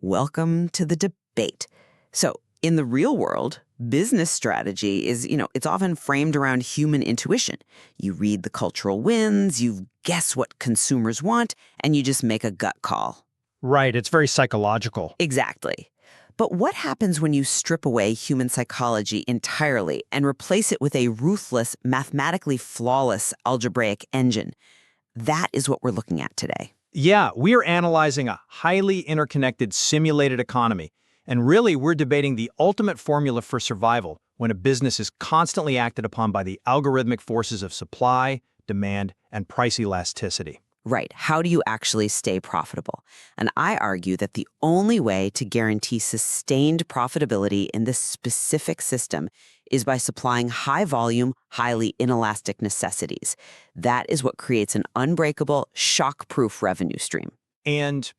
Welcome to the debate. So, in the real world, business strategy is, it's often framed around human intuition. You read the cultural winds, you guess what consumers want, and you just make a gut call. Right, it's very psychological. Exactly. But what happens when you strip away human psychology entirely and replace it with a ruthless, mathematically flawless algebraic engine? That is what we're looking at today. Yeah, we are analyzing a highly interconnected simulated economy, and really we're debating the ultimate formula for survival when a business is constantly acted upon by the algorithmic forces of supply, demand, and price elasticity. Right. How do you actually stay profitable? And I argue that the only way to guarantee sustained profitability in this specific system is by supplying high volume, highly inelastic necessities. That is what creates an unbreakable, shock-proof revenue stream. And,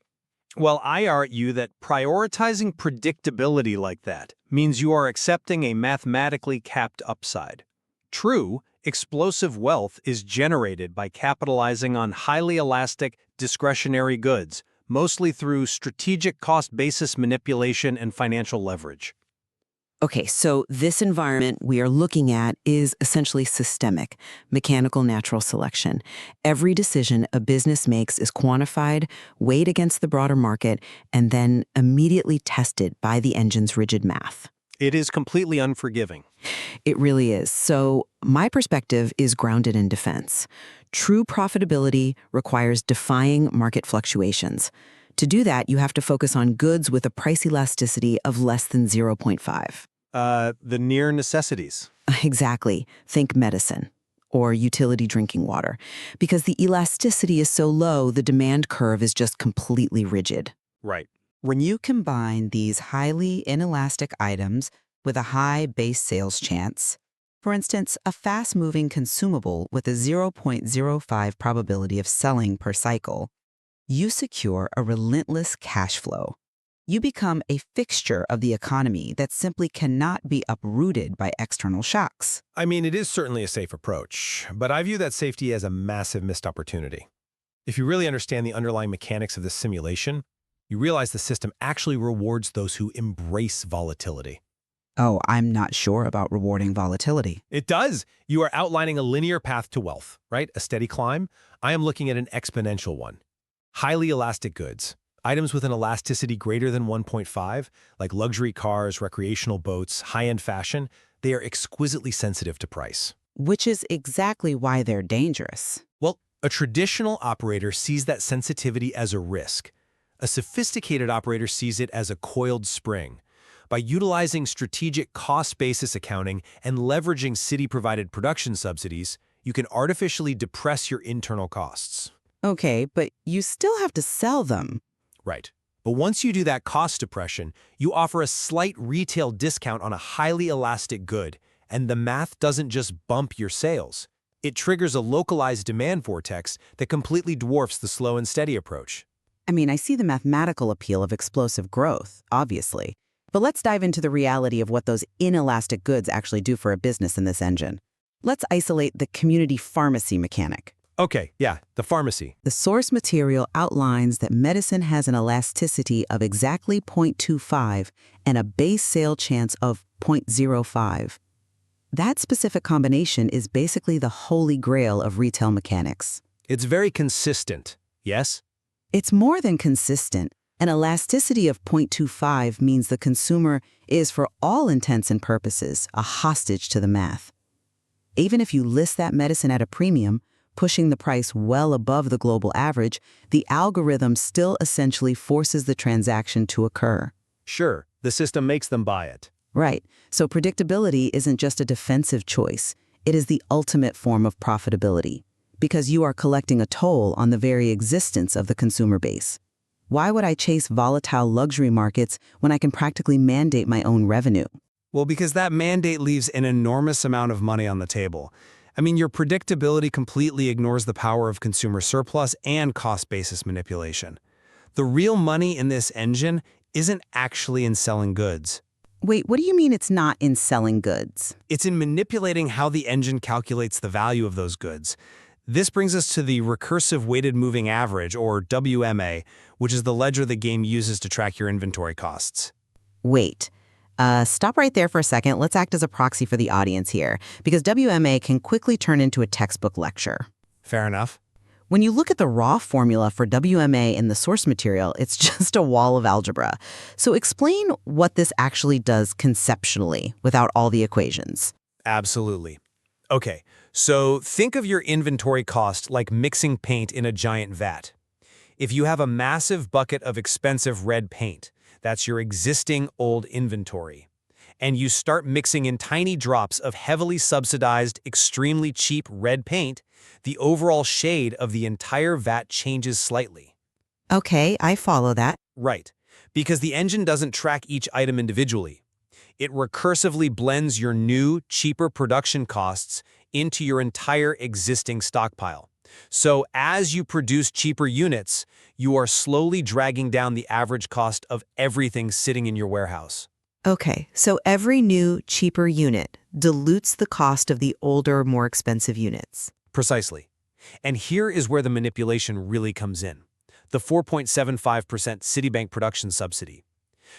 well, I argue that prioritizing predictability like that means you are accepting a mathematically capped upside. True, explosive wealth is generated by capitalizing on highly elastic, discretionary goods, mostly through strategic cost basis manipulation and financial leverage. Okay, so this environment we are looking at is essentially systemic, mechanical natural selection. Every decision a business makes is quantified, weighed against the broader market, and then immediately tested by the engine's rigid math. It is completely unforgiving. It really is. So my perspective is grounded in defense. True profitability requires defying market fluctuations. To do that, you have to focus on goods with a price elasticity of less than 0.5. The near necessities. Exactly. Think medicine or utility drinking water. Because the elasticity is so low, the demand curve is just completely rigid. Right. When you combine these highly inelastic items with a high base sales chance, for instance, a fast-moving consumable with a 0.05 probability of selling per cycle, you secure a relentless cash flow. You become a fixture of the economy that simply cannot be uprooted by external shocks. I mean, it is certainly a safe approach, but I view that safety as a massive missed opportunity. If you really understand the underlying mechanics of this simulation, you realize the system actually rewards those who embrace volatility. Oh, I'm not sure about rewarding volatility. It does. You are outlining a linear path to wealth, right? A steady climb. I am looking at an exponential one. Highly elastic goods. Items with an elasticity greater than 1.5, like luxury cars, recreational boats, high-end fashion, they are exquisitely sensitive to price. Which is exactly why they're dangerous. Well, a traditional operator sees that sensitivity as a risk. A sophisticated operator sees it as a coiled spring. By utilizing strategic cost-basis accounting and leveraging city-provided production subsidies, you can artificially depress your internal costs. Okay, but you still have to sell them. Right. But once you do that cost depression, you offer a slight retail discount on a highly elastic good, and the math doesn't just bump your sales. It triggers a localized demand vortex that completely dwarfs the slow and steady approach. I mean, I see the mathematical appeal of explosive growth, obviously. But let's dive into the reality of what those inelastic goods actually do for a business in this engine. Let's isolate the community pharmacy mechanic. Okay, yeah, the pharmacy. The source material outlines that medicine has an elasticity of exactly 0.25 and a base sale chance of 0.05. That specific combination is basically the holy grail of retail mechanics. It's very consistent, yes? It's more than consistent. An elasticity of 0.25 means the consumer is, for all intents and purposes, a hostage to the math. Even if you list that medicine at a premium, pushing the price well above the global average, the algorithm still essentially forces the transaction to occur. Sure, the system makes them buy it. Right. So predictability isn't just a defensive choice. It is the ultimate form of profitability, because you are collecting a toll on the very existence of the consumer base. Why would I chase volatile luxury markets when I can practically mandate my own revenue? Well, because that mandate leaves an enormous amount of money on the table. I mean, your predictability completely ignores the power of consumer surplus and cost-basis manipulation. The real money in this engine isn't actually in selling goods. Wait, what do you mean it's not in selling goods? It's in manipulating how the engine calculates the value of those goods. This brings us to the recursive weighted moving average, or WMA, which is the ledger the game uses to track your inventory costs. Wait. Stop right there for a second. Let's act as a proxy for the audience here, because WMA can quickly turn into a textbook lecture. Fair enough. When you look at the raw formula for WMA in the source material, it's just a wall of algebra. So explain what this actually does conceptually without all the equations. Absolutely. Okay, so think of your inventory cost like mixing paint in a giant vat. If you have a massive bucket of expensive red paint, that's your existing old inventory, and you start mixing in tiny drops of heavily subsidized, extremely cheap red paint, the overall shade of the entire vat changes slightly. Okay, I follow that. Right, because the engine doesn't track each item individually. It recursively blends your new, cheaper production costs into your entire existing stockpile. So as you produce cheaper units, you are slowly dragging down the average cost of everything sitting in your warehouse. Okay, so every new, cheaper unit dilutes the cost of the older, more expensive units. Precisely. And here is where the manipulation really comes in. The 4.75% Citibank production subsidy.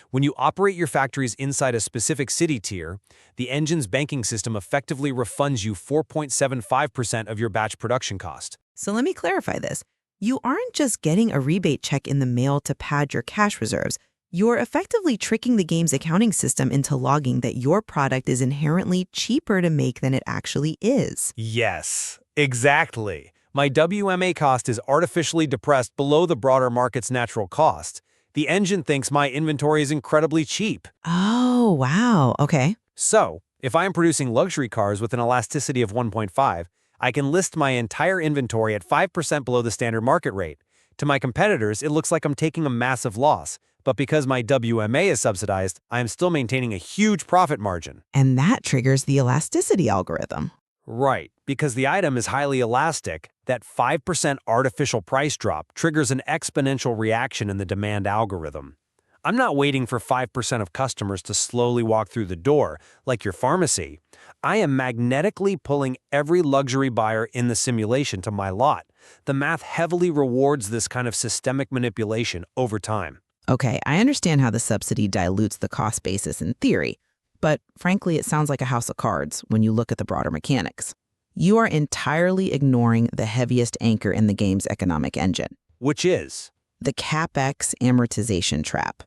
When you operate your factories inside a specific city tier, the engine's banking system effectively refunds you 4.75% of your batch production cost. So let me clarify this. You aren't just getting a rebate check in the mail to pad your cash reserves. You're effectively tricking the game's accounting system into logging that your product is inherently cheaper to make than it actually is. Yes, exactly. My WMA cost is artificially depressed below the broader market's natural cost. The engine thinks my inventory is incredibly cheap. Oh, wow. Okay. So, if I am producing luxury cars with an elasticity of 1.5, I can list my entire inventory at 5% below the standard market rate. To my competitors, it looks like I'm taking a massive loss, but because my WMA is subsidized, I am still maintaining a huge profit margin. And that triggers the elasticity algorithm. Right, because the item is highly elastic, that 5% artificial price drop triggers an exponential reaction in the demand algorithm. I'm not waiting for 5% of customers to slowly walk through the door, like your pharmacy. I am magnetically pulling every luxury buyer in the simulation to my lot. The math heavily rewards this kind of systemic manipulation over time. Okay, I understand how the subsidy dilutes the cost basis in theory, but frankly, it sounds like a house of cards when you look at the broader mechanics. You are entirely ignoring the heaviest anchor in the game's economic engine, Which is? the CapEx amortization trap.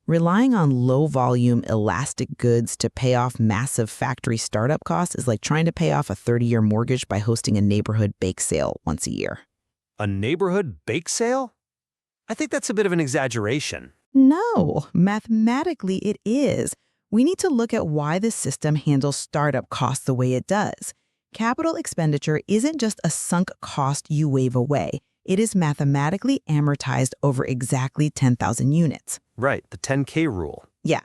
Relying on low-volume, elastic goods to pay off massive factory startup costs is like trying to pay off a 30-year mortgage by hosting a neighborhood bake sale once a year. A neighborhood bake sale? I think that's a bit of an exaggeration. No, mathematically it is. We need to look at why the system handles startup costs the way it does. Capital expenditure isn't just a sunk cost you wave away. It is mathematically amortized over exactly 10,000 units. Right, the 10K rule. Yeah.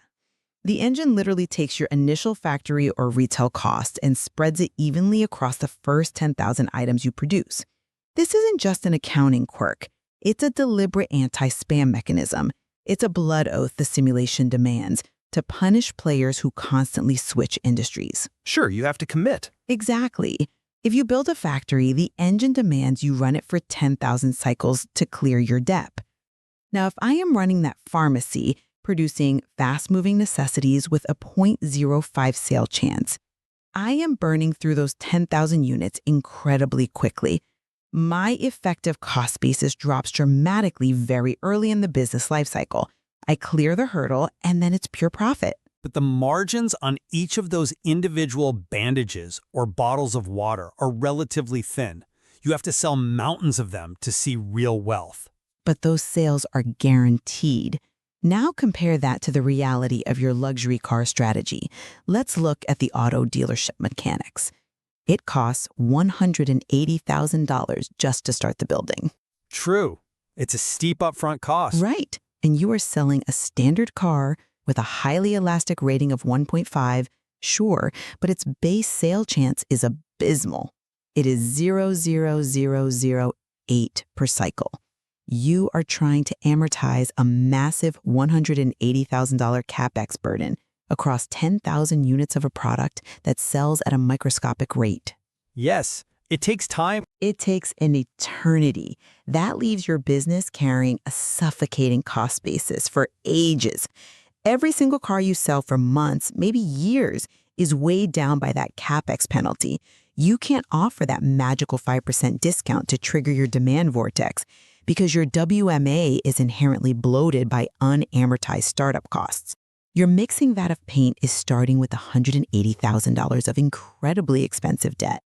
The engine literally takes your initial factory or retail cost and spreads it evenly across the first 10,000 items you produce. This isn't just an accounting quirk. It's a deliberate anti-spam mechanism. It's a blood oath the simulation demands to punish players who constantly switch industries. Sure, you have to commit. Exactly. If you build a factory, the engine demands you run it for 10,000 cycles to clear your debt. Now, if I am running that pharmacy, producing fast-moving necessities with a 0.05 sale chance, I am burning through those 10,000 units incredibly quickly. My effective cost basis drops dramatically very early in the business lifecycle. I clear the hurdle, and then it's pure profit. But the margins on each of those individual bandages or bottles of water are relatively thin. You have to sell mountains of them to see real wealth. But those sales are guaranteed. Now compare that to the reality of your luxury car strategy. Let's look at the auto dealership mechanics. It costs $180,000 just to start the building. True. It's a steep upfront cost. Right. And you are selling a standard car with a highly elastic rating of 1.5, sure, but its base sale chance is abysmal. It is 0.0008 per cycle. You are trying to amortize a massive $180,000 CapEx burden across 10,000 units of a product that sells at a microscopic rate. Yes, It takes time. It takes an eternity. That leaves your business carrying a suffocating cost basis for ages. Every single car you sell for months, maybe years, is weighed down by that CapEx penalty. You can't offer that magical 5% discount to trigger your demand vortex because your WMA is inherently bloated by unamortized startup costs. Your mixing vat of paint is starting with $180,000 of incredibly expensive debt.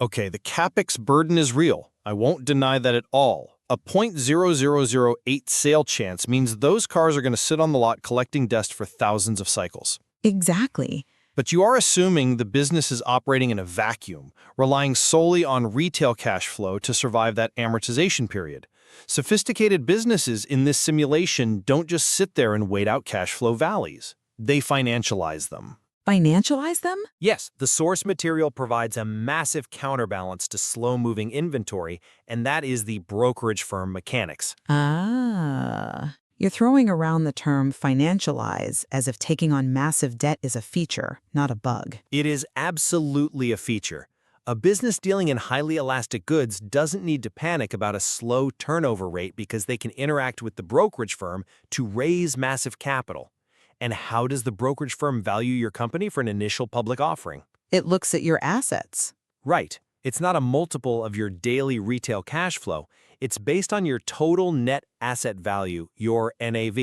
Okay, the CapEx burden is real. I won't deny that at all. A 0.0008 sale chance means those cars are going to sit on the lot collecting dust for thousands of cycles. Exactly. But you are assuming the business is operating in a vacuum, relying solely on retail cash flow to survive that amortization period. Sophisticated businesses in this simulation don't just sit there and wait out cash flow valleys. They financialize them. Financialize them? Yes, the source material provides a massive counterbalance to slow-moving inventory, and that is the brokerage firm mechanics. Ah. You're throwing around the term financialize as if taking on massive debt is a feature, not a bug. It is absolutely a feature. A business dealing in highly elastic goods doesn't need to panic about a slow turnover rate because they can interact with the brokerage firm to raise massive capital. And how does the brokerage firm value your company for an initial public offering? It looks at your assets. Right. It's not a multiple of your daily retail cash flow. It's based on your total net asset value, your NAV.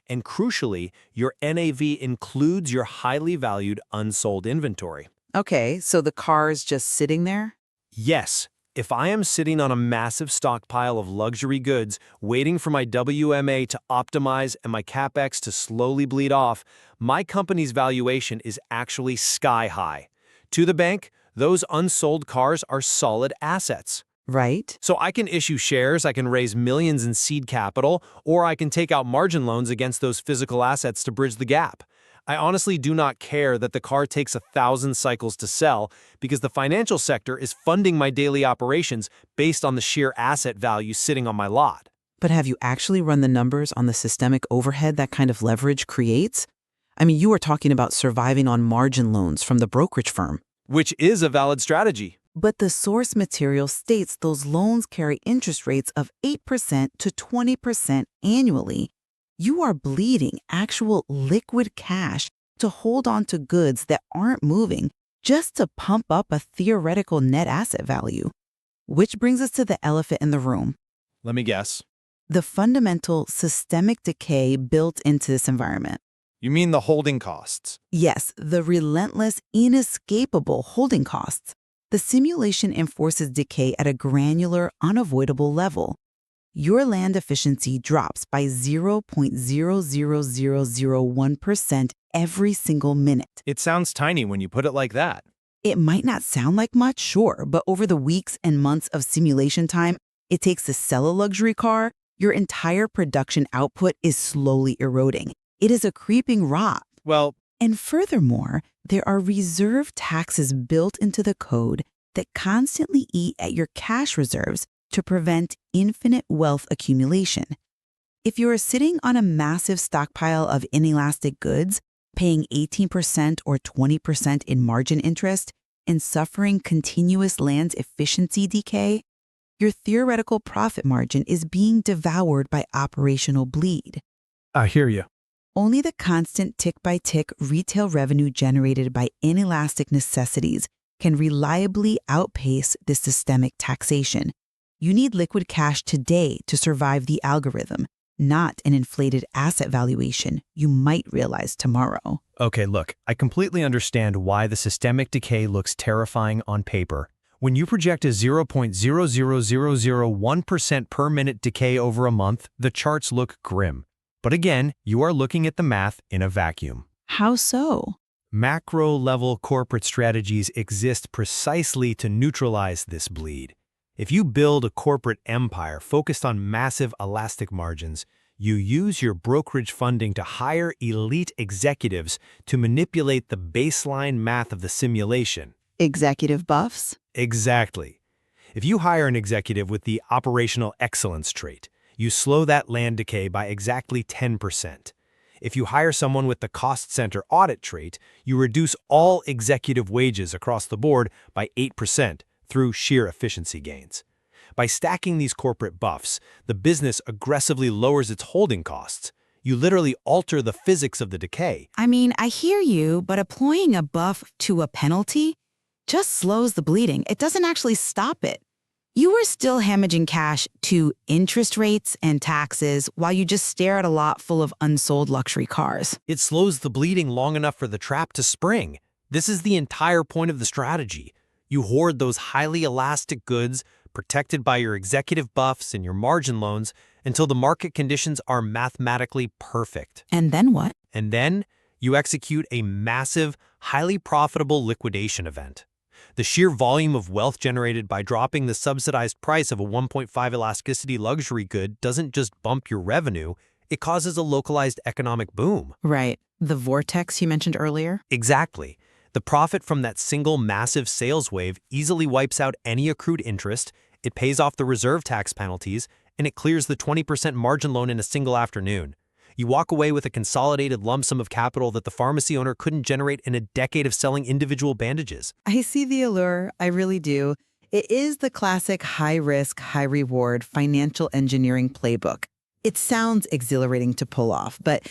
And crucially, your NAV includes your highly valued unsold inventory. Okay, so the car is just sitting there? Yes, if I am sitting on a massive stockpile of luxury goods waiting for my WMA to optimize and my CapEx to slowly bleed off, my company's valuation is actually sky high. To the bank, those unsold cars are solid assets. Right. So I can issue shares, I can raise millions in seed capital, or I can take out margin loans against those physical assets to bridge the gap. I honestly do not care that the car takes 1,000 cycles to sell because the financial sector is funding my daily operations based on the sheer asset value sitting on my lot. But have you actually run the numbers on the systemic overhead that kind of leverage creates? I mean, you were talking about surviving on margin loans from the brokerage firm. Which is a valid strategy. But the source material states those loans carry interest rates of 8% to 20% annually. You are bleeding actual liquid cash to hold on to goods that aren't moving just to pump up a theoretical net asset value. Which brings us to the elephant in the room. Let me guess. The fundamental systemic decay built into this environment. You mean the holding costs? Yes, the relentless, inescapable holding costs. The simulation enforces decay at a granular, unavoidable level. Your land efficiency drops by 0.00001% every single minute. It sounds tiny when you put it like that. It might not sound like much, sure, but over the weeks and months of simulation time it takes to sell a luxury car, your entire production output is slowly eroding. It is a creeping rot. Well, And furthermore, there are reserve taxes built into the code that constantly eat at your cash reserves to prevent infinite wealth accumulation. If you are sitting on a massive stockpile of inelastic goods, paying 18% or 20% in margin interest, and suffering continuous land efficiency decay, your theoretical profit margin is being devoured by operational bleed. I hear you. Only the constant tick-by-tick retail revenue generated by inelastic necessities can reliably outpace this systemic taxation. You need liquid cash today to survive the algorithm, not an inflated asset valuation you might realize tomorrow. Okay, look, I completely understand why the systemic decay looks terrifying on paper. When you project a 0.00001% per minute decay over a month, the charts look grim. But again, you are looking at the math in a vacuum. How so? Macro-level corporate strategies exist precisely to neutralize this bleed. If you build a corporate empire focused on massive elastic margins, you use your brokerage funding to hire elite executives to manipulate the baseline math of the simulation. Executive buffs? Exactly. If you hire an executive with the operational excellence trait, you slow that land decay by exactly 10%. If you hire someone with the cost center audit trait, you reduce all executive wages across the board by 8%, through sheer efficiency gains. By stacking these corporate buffs, the business aggressively lowers its holding costs. You literally alter the physics of the decay. I mean, I hear you, but applying a buff to a penalty just slows the bleeding. It doesn't actually stop it. You are still hemorrhaging cash to interest rates and taxes while you just stare at a lot full of unsold luxury cars. It slows the bleeding long enough for the trap to spring. This is the entire point of the strategy. You hoard those highly elastic goods, protected by your executive buffs and your margin loans, until the market conditions are mathematically perfect. And then what? And then you execute a massive, highly profitable liquidation event. The sheer volume of wealth generated by dropping the subsidized price of a 1.5 elasticity luxury good doesn't just bump your revenue, it causes a localized economic boom. Right. The vortex you mentioned earlier? Exactly. The profit from that single massive sales wave easily wipes out any accrued interest, it pays off the reserve tax penalties, and it clears the 20% margin loan in a single afternoon. You walk away with a consolidated lump sum of capital that the pharmacy owner couldn't generate in a decade of selling individual bandages. I see the allure. I really do. It is the classic high-risk, high-reward financial engineering playbook. It sounds exhilarating to pull off, but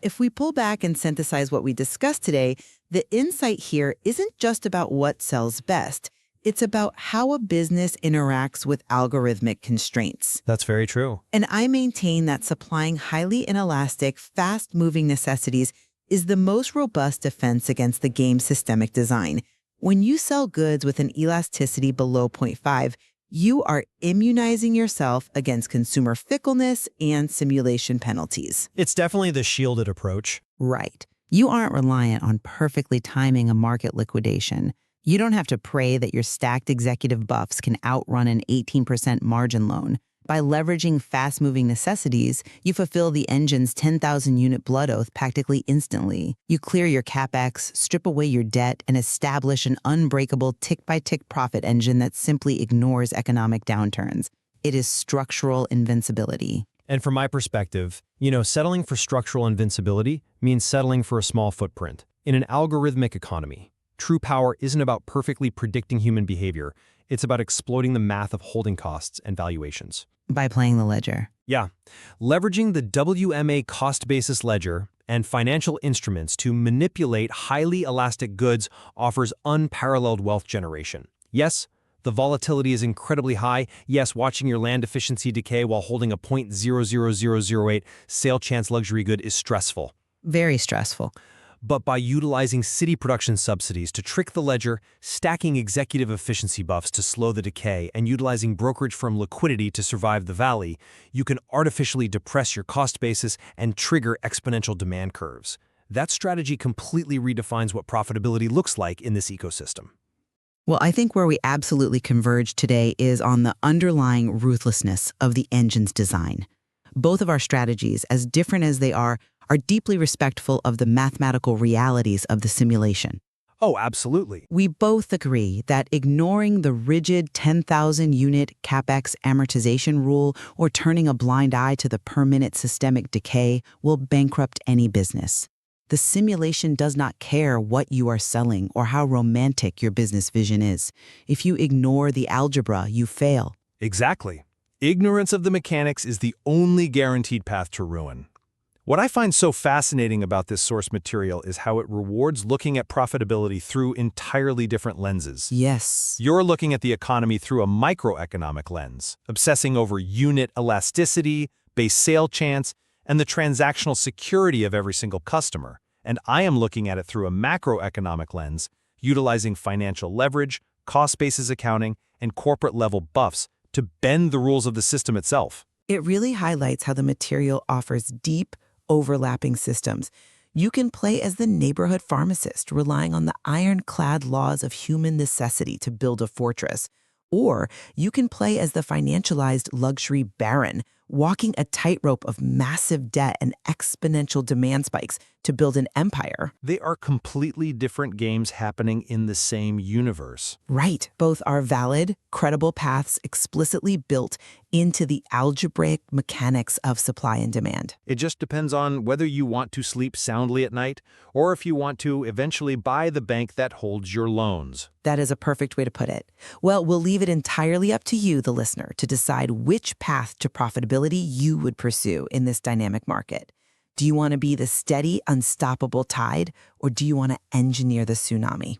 if we pull back and synthesize what we discussed today, the insight here isn't just about what sells best. It's about how a business interacts with algorithmic constraints. That's very true. And I maintain that supplying highly inelastic, fast-moving necessities is the most robust defense against the game's systemic design. When you sell goods with an elasticity below 0.5, you are immunizing yourself against consumer fickleness and simulation penalties. It's definitely the shielded approach. Right. You aren't reliant on perfectly timing a market liquidation. You don't have to pray that your stacked executive buffs can outrun an 18% margin loan. By leveraging fast-moving necessities, you fulfill the engine's 10,000-unit blood oath practically instantly. You clear your CapEx, strip away your debt, and establish an unbreakable tick-by-tick profit engine that simply ignores economic downturns. It is structural invincibility. And from my perspective, settling for structural invincibility means settling for a small footprint. In an algorithmic economy, true power isn't about perfectly predicting human behavior. It's about exploiting the math of holding costs and valuations. By playing the ledger. Yeah. Leveraging the WMA cost basis ledger and financial instruments to manipulate highly elastic goods offers unparalleled wealth generation. Yes, the volatility is incredibly high. Yes, watching your land efficiency decay while holding a 0.00008 sale chance luxury good is stressful. Very stressful. But by utilizing city production subsidies to trick the ledger, stacking executive efficiency buffs to slow the decay, and utilizing brokerage firm liquidity to survive the valley, you can artificially depress your cost basis and trigger exponential demand curves. That strategy completely redefines what profitability looks like in this ecosystem. Well, I think where we absolutely converge today is on the underlying ruthlessness of the engine's design. Both of our strategies, as different as they are deeply respectful of the mathematical realities of the simulation. Oh, absolutely. We both agree that ignoring the rigid 10,000-unit CapEx amortization rule or turning a blind eye to the per-minute systemic decay will bankrupt any business. The simulation does not care what you are selling or how romantic your business vision is. If you ignore the algebra, you fail. Exactly. Ignorance of the mechanics is the only guaranteed path to ruin. What I find so fascinating about this source material is how it rewards looking at profitability through entirely different lenses. Yes. You're looking at the economy through a microeconomic lens, obsessing over unit elasticity, base sale chance, and the transactional security of every single customer. And I am looking at it through a macroeconomic lens, utilizing financial leverage, cost basis accounting, and corporate-level buffs to bend the rules of the system itself. It really highlights how the material offers deep, overlapping systems. You can play as the neighborhood pharmacist, relying on the ironclad laws of human necessity to build a fortress. Or you can play as the financialized luxury baron, walking a tightrope of massive debt and exponential demand spikes to build an empire. They are completely different games happening in the same universe. Right. Both are valid, credible paths explicitly built into the algebraic mechanics of supply and demand. It just depends on whether you want to sleep soundly at night or if you want to eventually buy the bank that holds your loans. That is a perfect way to put it. Well, we'll leave it entirely up to you, the listener, to decide which path to profitability you would pursue in this dynamic market. Do you want to be the steady, unstoppable tide, or do you want to engineer the tsunami?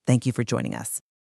Thank you for joining us.